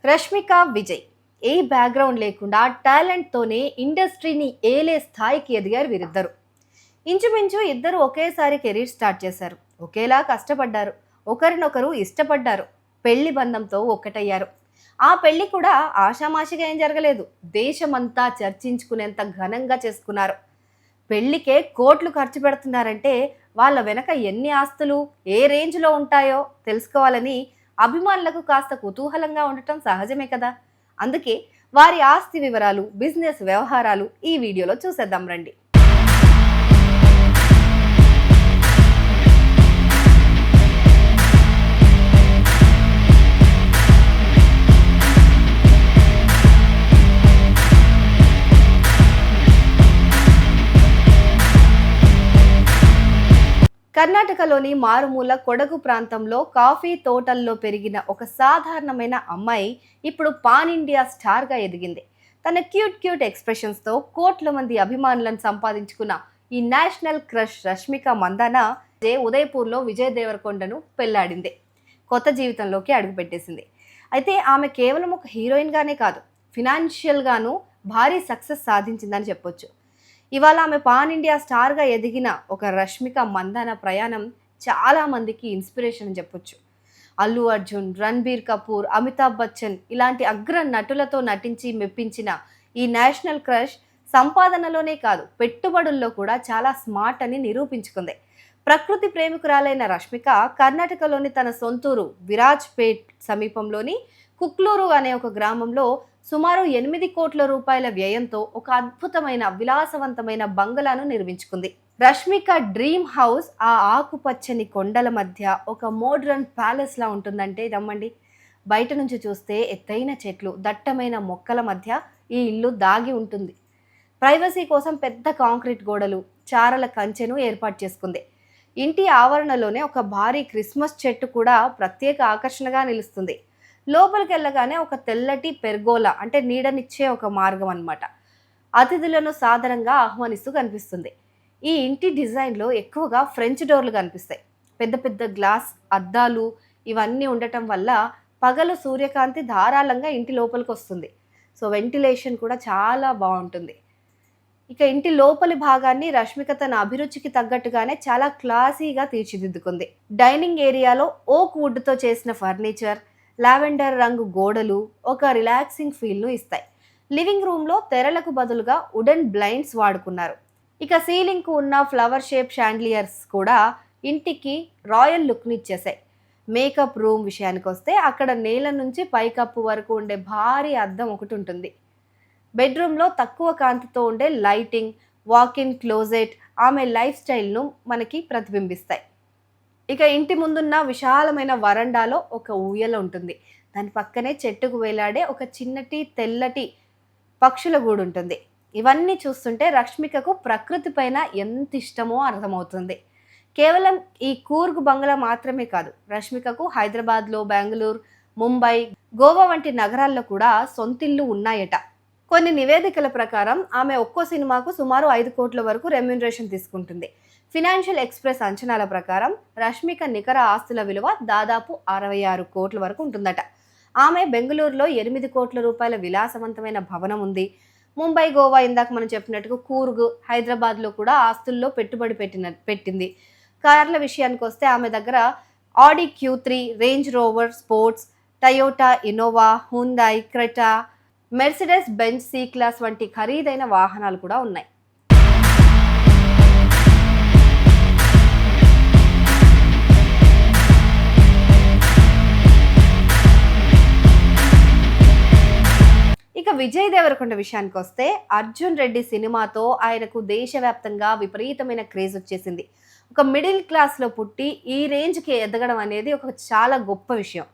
రష్మిక, విజయ్ ఏ background లేకుండా టాలెంట్తోనే ఇండస్ట్రీని ఏలే స్థాయికి ఎదిగారు వీరిద్దరు. ఇంచుమించు ఇద్దరు ఒకేసారి కెరీర్ స్టార్ట్ చేశారు. ఒకేలా కష్టపడ్డారు. ఒకరినొకరు ఇష్టపడ్డారు. పెళ్లి బంధంతో ఒక్కటయ్యారు. ఆ పెళ్లి కూడా ఆషామాషిగా ఏం జరగలేదు. దేశమంతా చర్చించుకునేంత ఘనంగా చేసుకున్నారు. పెళ్లికే కోట్లు ఖర్చు పెడుతున్నారంటే వాళ్ళ వెనక ఎన్ని ఆస్తులు, ఏ రేంజ్లో ఉంటాయో తెలుసుకోవాలని అభిమానులకు కాస్త కుతూహలంగా ఉండటం సహజమే కదా. అందుకే వారి ఆస్తి వివరాలు, బిజినెస్ వ్యవహారాలు ఈ వీడియోలో చూసేద్దాం రండి. కర్ణాటకలోని మారుమూల కొడగు ప్రాంతంలో కాఫీ తోటల్లో పెరిగిన ఒక సాధారణమైన అమ్మాయి ఇప్పుడు పాన్ ఇండియా స్టార్గా ఎదిగింది. తన క్యూట్ క్యూట్ ఎక్స్ప్రెషన్స్తో కోట్ల మంది అభిమానులను సంపాదించుకున్న ఈ నేషనల్ క్రష్ రష్మిక మందాన ఉదయపూర్లో విజయ్ దేవరకొండను పెళ్లాడింది. కొత్త జీవితంలోకి అడుగుపెట్టేసింది. అయితే ఆమె కేవలం ఒక హీరోయిన్గానే కాదు, ఫినాన్షియల్గాను భారీ సక్సెస్ సాధించిందని చెప్పొచ్చు. ఇవాళ ఆమె పాన్ ఇండియా స్టార్గా ఎదిగిన ఒక రష్మిక మందాన ప్రయాణం చాలా మందికి ఇన్స్పిరేషన్ అని చెప్పొచ్చు. అల్లు అర్జున్, రణ్బీర్ కపూర్, అమితాబ్ బచ్చన్ ఇలాంటి అగ్ర నటులతో నటించి మెప్పించిన ఈ నేషనల్ క్రష్ సంపాదనలోనే కాదు, పెట్టుబడుల్లో కూడా చాలా స్మార్ట్ అని నిరూపించుకుంది. ప్రకృతి ప్రేమికురాలైన రష్మిక కర్ణాటకలోని తన సొంతూరు విరాజ్పేట్ సమీపంలోని కుక్లూరు అనే ఒక గ్రామంలో సుమారు 8 కోట్ల రూపాయల వ్యయంతో ఒక అద్భుతమైన విలాసవంతమైన బంగళాను నిర్మించుకుంది. రష్మిక డ్రీమ్ హౌస్ ఆ ఆకుపచ్చని కొండల మధ్య ఒక మోడ్రన్ ప్యాలెస్ లా ఉంటుందంటే నమ్మండి. బయట నుంచి చూస్తే ఎత్తైన చెట్లు, దట్టమైన మొక్కల మధ్య ఈ ఇల్లు దాగి ఉంటుంది. ప్రైవసీ కోసం పెద్ద కాంక్రీట్ గోడలు, చారల కంచెను ఏర్పాటు చేసుకుంది. ఇంటి ఆవరణలోనే ఒక భారీ క్రిస్మస్ చెట్టు కూడా ప్రత్యేక ఆకర్షణగా నిలుస్తుంది. లోపలికి వెళ్ళగానే ఒక తెల్లటి పెర్గోలా, అంటే నీడనిచ్చే ఒక మార్గం అన్నమాట, అతిథులను సాదరంగా ఆహ్వానిస్తూ కనిపిస్తుంది. ఈ ఇంటి డిజైన్లో ఎక్కువగా ఫ్రెంచ్ డోర్లు కనిపిస్తాయి. పెద్ద పెద్ద గ్లాస్ అద్దాలు ఇవన్నీ ఉండటం వల్ల పగలు సూర్యకాంతి ధారాళంగా ఇంటి లోపలికి వస్తుంది. సో వెంటిలేషన్ కూడా చాలా బాగుంటుంది. ఇక ఇంటి లోపలి భాగాన్ని రష్మిక తన అభిరుచికి తగ్గట్టుగానే చాలా క్లాసీగా తీర్చిదిద్దుకుంది. డైనింగ్ ఏరియాలో ఓక్ వుడ్తో చేసిన ఫర్నిచర్, లావెండర్ రంగు గోడలు ఒక రిలాక్సింగ్ ఫీల్ను ఇస్తాయి. లివింగ్ రూమ్లో తెరలకు బదులుగా వుడెన్ బ్లైండ్స్ వాడుకున్నారు. ఇక సీలింగ్కు ఉన్న ఫ్లవర్ షేప్ షాండ్లియర్స్ కూడా ఇంటికి రాయల్ లుక్ని ఇచ్చేసాయి. మేకప్ రూమ్ విషయానికి వస్తే అక్కడ నేల నుంచి పైకప్పు వరకు ఉండే భారీ అద్దం ఒకటి ఉంటుంది. బెడ్రూమ్లో తక్కువ కాంతితో ఉండే లైటింగ్, వాక్-ఇన్ క్లోజెట్ ఆమె లైఫ్ స్టైల్ను మనకి ప్రతిబింబిస్తాయి. ఇక ఇంటి ముందున్న విశాలమైన వరండాలో ఒక ఊయల ఉంటుంది. దాని పక్కనే చెట్టుకు వేలాడే ఒక చిన్నటి తెల్లటి పక్షుల గూడు ఉంటుంది. ఇవన్నీ చూస్తుంటే రష్మికకు ప్రకృతి పైన ఎంత ఇష్టమో అర్థమవుతుంది. కేవలం ఈ కూర్గ్ బంగ్లా మాత్రమే కాదు, రష్మికకు హైదరాబాద్లో, బెంగళూరు, ముంబై, గోవా వంటి నగరాల్లో కూడా సొంతిల్లు ఉన్నాయట. కొన్ని నివేదికల ప్రకారం ఆమె ఒక్కో సినిమాకు సుమారు 5 కోట్ల వరకు రెమ్యూనరేషన్ తీసుకుంటుంది. ఫినాన్షియల్ ఎక్స్ప్రెస్ అంచనాల ప్రకారం రష్మిక నికర ఆస్తుల విలువ దాదాపు 66 కోట్ల వరకు ఉంటుందట. ఆమె బెంగళూరులో 8 కోట్ల రూపాయల విలాసవంతమైన భవనం ఉంది. ముంబై, గోవా, ఇందాక మనం చెప్పినట్టుగా కూర్గ్, హైదరాబాద్లో కూడా ఆస్తుల్లో పెట్టుబడి పెట్టింది. కార్ల విషయానికి వస్తే ఆమె దగ్గర Audi Q3, Range Rover Sports, Toyota Innova, Hyundai Creta, Mercedes Benz C class వంటి ఖరీదైన వాహనాలు కూడా ఉన్నాయి. ఇక విజయ్ దేవరకొండ విషయానికి వస్తే అర్జున్ రెడ్డి సినిమాతో ఆయనకు దేశవ్యాప్తంగా విపరీతమైన క్రేజ్ వచ్చేసింది. ఒక మిడిల్ క్లాస్లో పుట్టి ఈ రేంజ్కి ఎదగడం అనేది ఒక చాలా గొప్ప విషయం.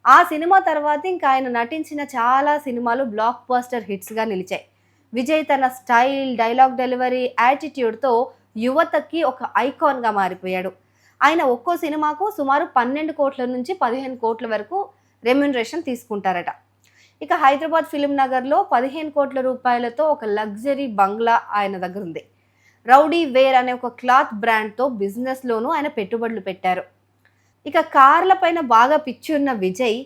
ఆ సినిమా తర్వాత ఇంకా ఆయన నటించిన చాలా సినిమాలు బ్లాక్ బస్టర్ హిట్స్గా నిలిచాయి. విజయ్ తన స్టైల్, డైలాగ్ డెలివరీ, యాటిట్యూడ్తో యువతకి ఒక ఐకాన్గా మారిపోయాడు. ఆయన ఒక్కో సినిమాకు సుమారు 12 కోట్ల నుంచి 15 కోట్ల వరకు రెమ్యూనరేషన్ తీసుకుంటారట. ఇక హైదరాబాద్ ఫిలిం నగర్లో 15 కోట్ల రూపాయలతో ఒక లగ్జరీ బంగ్లా ఆయన దగ్గర ఉంది. రౌడీ వేర్ అనే ఒక క్లాత్ బ్రాండ్తో బిజినెస్లోనూ ఆయన పెట్టుబడులు పెట్టారు. ఇక కార్ల పైన బాగా పిచ్చి ఉన్న Vijay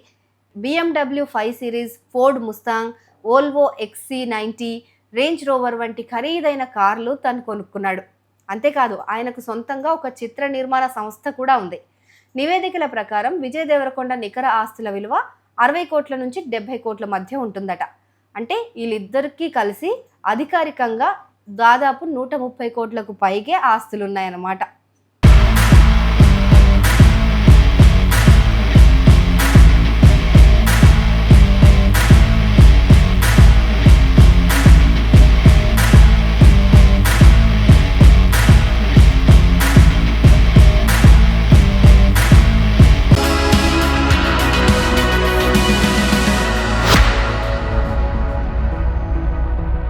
BMW 5 series, Ford Mustang, Volvo XC90, range rover వంటి ఖరీదైన కార్లు తను కొనుక్కున్నాడు. అంతేకాదు ఆయనకు సొంతంగా ఒక చిత్ర నిర్మాణ సంస్థ కూడా ఉంది. నివేదికల ప్రకారం విజయ్ దేవరకొండ నికర ఆస్తుల విలువ 60 కోట్ల నుంచి 70 కోట్ల మధ్య ఉంటుందట. అంటే వీళ్ళిద్దరికీ కలిసి అధికారికంగా దాదాపు 130 కోట్లకు పైగే ఆస్తులున్నాయన్నమాట.